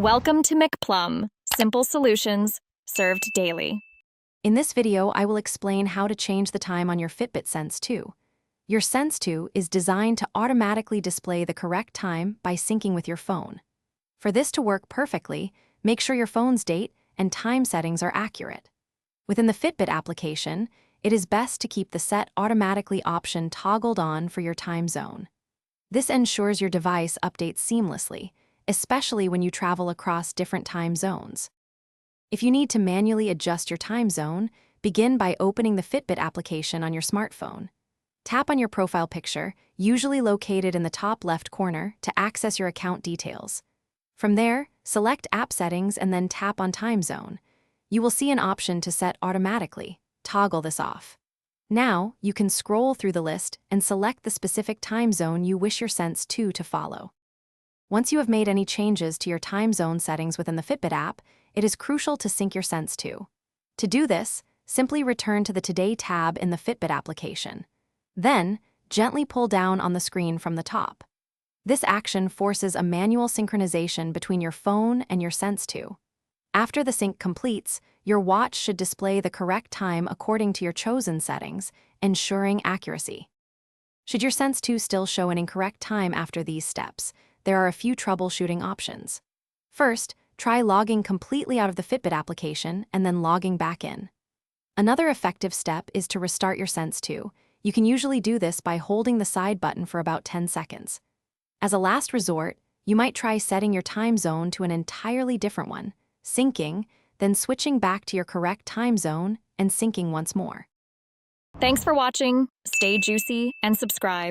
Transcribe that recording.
Welcome to McPlum, simple solutions served daily. In this video, I will explain how to change the time on your Fitbit Sense 2. Your Sense 2 is designed to automatically display the correct time by syncing with your phone. For this to work perfectly, make sure your phone's date and time settings are accurate. Within the Fitbit application, it is best to keep the Set Automatically option toggled on for your time zone. This ensures your device updates seamlessly, especially when you travel across different time zones. If you need to manually adjust your time zone, begin by opening the Fitbit application on your smartphone. Tap on your profile picture, usually located in the top left corner, to access your account details. From there, select App Settings and then tap on Time Zone. You will see an option to set automatically. Toggle this off. Now, you can scroll through the list and select the specific time zone you wish your Sense 2 to follow. Once you have made any changes to your time zone settings within the Fitbit app, it is crucial to sync your Sense 2. To do this, simply return to the Today tab in the Fitbit application. Then, gently pull down on the screen from the top. This action forces a manual synchronization between your phone and your Sense 2. After the sync completes, your watch should display the correct time according to your chosen settings, ensuring accuracy. Should your Sense 2 still show an incorrect time after these steps, there are a few troubleshooting options. First, try logging completely out of the Fitbit application and then logging back in. Another effective step is to restart your Sense 2. You can usually do this by holding the side button for about 10 seconds. As a last resort, you might try setting your time zone to an entirely different one, syncing, then switching back to your correct time zone and syncing once more. Thanks for watching. Stay juicy and subscribe.